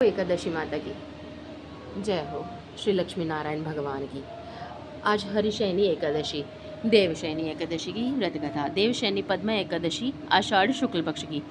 एकादशी माता की जय हो। श्री लक्ष्मी नारायण भगवान की। आज हरिशयनी एकादशी, देवशयनी एकादशी की व्रत कथा। देवशयनी पद्मा एकादशी आषाढ़ शुक्ल पक्ष की।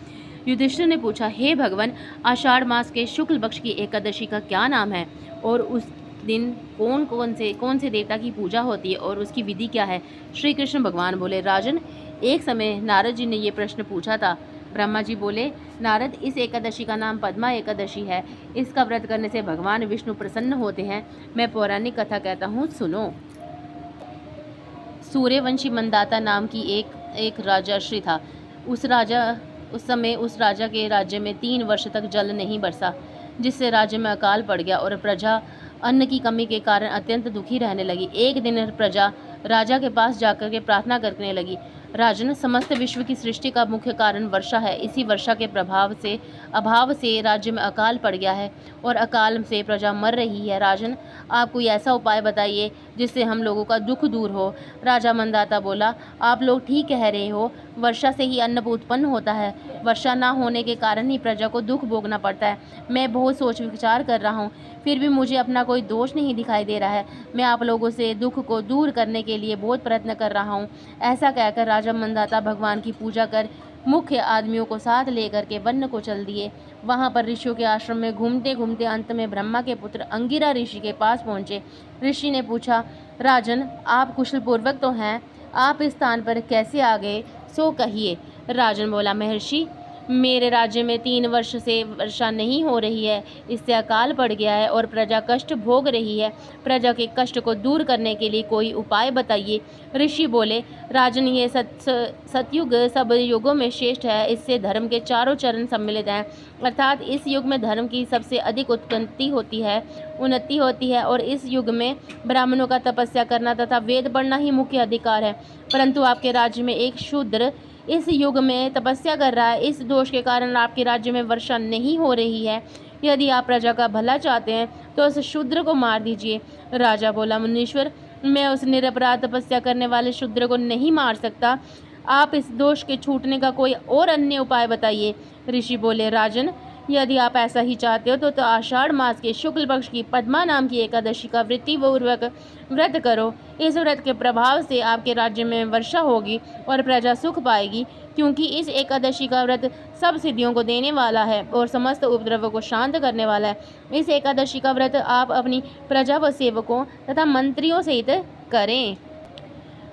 युधिष्ठिर ने पूछा, हे भगवान, आषाढ़ मास के शुक्ल पक्ष की एकादशी का क्या नाम है और उस दिन कौन से देवता की पूजा होती है और उसकी विधि क्या है? श्री कृष्ण भगवान बोले, राजन, एक समय नारद जी ने ये प्रश्न पूछा था। ब्रह्मा जी बोले, नारद, इस एकादशी का नाम पद्मा एकादशी है। इसका व्रत करने से भगवान विष्णु प्रसन्न होते हैं। मैं पौराणिक कथा कहता हूँ, सुनो। सूर्यवंशी मंदाता नाम की एक राजर्षि था। उस समय उस राजा के राज्य में 3 वर्ष तक जल नहीं बरसा, जिससे राज्य में अकाल पड़ गया और प्रजा अन्न की कमी के कारण अत्यंत दुखी रहने लगी। एक दिन प्रजा राजा के पास जाकर के प्रार्थना करने लगी, राजन, समस्त विश्व की सृष्टि का मुख्य कारण वर्षा है। इसी वर्षा के अभाव से राज्य में अकाल पड़ गया है और अकाल से प्रजा मर रही है। राजन, आप कोई ऐसा उपाय बताइए जिससे हम लोगों का दुख दूर हो। राजा मंदाता बोला, आप लोग ठीक कह रहे हो, वर्षा से ही अन्न उत्पन्न होता है। वर्षा ना होने के कारण ही प्रजा को दुख भोगना पड़ता है। मैं बहुत सोच विचार कर रहा हूँ, फिर भी मुझे अपना कोई दोष नहीं दिखाई दे रहा है। मैं आप लोगों से दुख को दूर करने के लिए बहुत प्रयत्न कर रहा हूँ। ऐसा कहकर राजा मंदाता भगवान की पूजा कर मुख्य आदमियों को साथ लेकर के वन को चल दिए। वहाँ पर ऋषियों के आश्रम में घूमते घूमते अंत में ब्रह्मा के पुत्र अंगिरा ऋषि के पास पहुँचे। ऋषि ने पूछा, राजन, आप कुशल पूर्वक तो हैं, आप इस स्थान पर कैसे आ गए, सो कहिए। राजन बोला, महर्षि, मेरे राज्य में 3 वर्ष से वर्षा नहीं हो रही है, इससे अकाल पड़ गया है और प्रजा कष्ट भोग रही है। प्रजा के कष्ट को दूर करने के लिए कोई उपाय बताइए। ऋषि बोले, राजन, ये सतयुग सब युगों में श्रेष्ठ है। इससे धर्म के चारों चरण सम्मिलित हैं, अर्थात इस युग में धर्म की सबसे अधिक उन्नति होती है और इस युग में ब्राह्मणों का तपस्या करना तथा वेद पढ़ना ही मुख्य अधिकार है। परंतु आपके राज्य में एक शूद्र इस युग में तपस्या कर रहा है। इस दोष के कारण आपके राज्य में वर्षा नहीं हो रही है। यदि आप प्रजा का भला चाहते हैं तो उस शूद्र को मार दीजिए। राजा बोला, मुनीश्वर, मैं उस निरपराध तपस्या करने वाले शूद्र को नहीं मार सकता। आप इस दोष के छूटने का कोई और अन्य उपाय बताइए। ऋषि बोले, राजन, यदि आप ऐसा ही चाहते हो तो आषाढ़ मास के शुक्ल पक्ष की पद्मा नाम की एकादशी का वृत्तिपूर्वक व्रत करो। इस व्रत के प्रभाव से आपके राज्य में वर्षा होगी और प्रजा सुख पाएगी, क्योंकि इस एकादशी का व्रत सब सिद्धियों को देने वाला है और समस्त उपद्रवों को शांत करने वाला है। इस एकादशी का व्रत आप अपनी प्रजा व सेवकों तथा मंत्रियों सहित करें।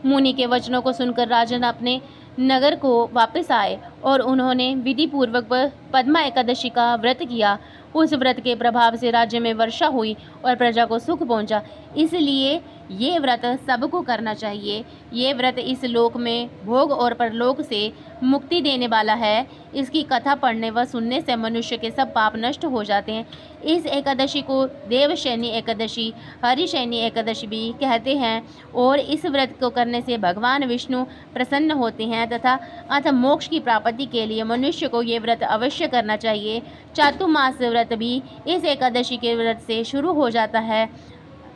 मुनि के वचनों को सुनकर राजन अपने नगर को वापस आए और उन्होंने विधि पूर्वक पद्मा एकादशी का व्रत किया। उस व्रत के प्रभाव से राज्य में वर्षा हुई और प्रजा को सुख पहुंचा। इसलिए ये व्रत सबको करना चाहिए। ये व्रत इस लोक में भोग और परलोक से मुक्ति देने वाला है। इसकी कथा पढ़ने व सुनने से मनुष्य के सब पाप नष्ट हो जाते हैं। इस एकादशी को देवशयनी एकादशी, हरिशयनी एकादशी भी कहते हैं और इस व्रत को करने से भगवान विष्णु प्रसन्न होते हैं तथा अथ मोक्ष की प्राप्ति के लिए मनुष्य को ये व्रत अवश्य करना चाहिए। चातुर्मास व्रत भी इस एकादशी के व्रत से शुरू हो जाता है।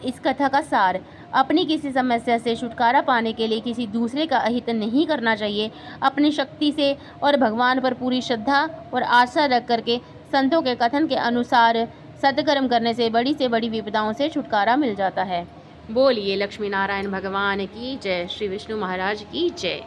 इस कथा का सार, अपनी किसी समस्या से छुटकारा पाने के लिए किसी दूसरे का अहित नहीं करना चाहिए। अपनी शक्ति से और भगवान पर पूरी श्रद्धा और आशा रख करके संतों के कथन के अनुसार सत्कर्म करने से बड़ी विपदाओं से छुटकारा मिल जाता है। बोलिए लक्ष्मी नारायण भगवान की जय। श्री विष्णु महाराज की जय।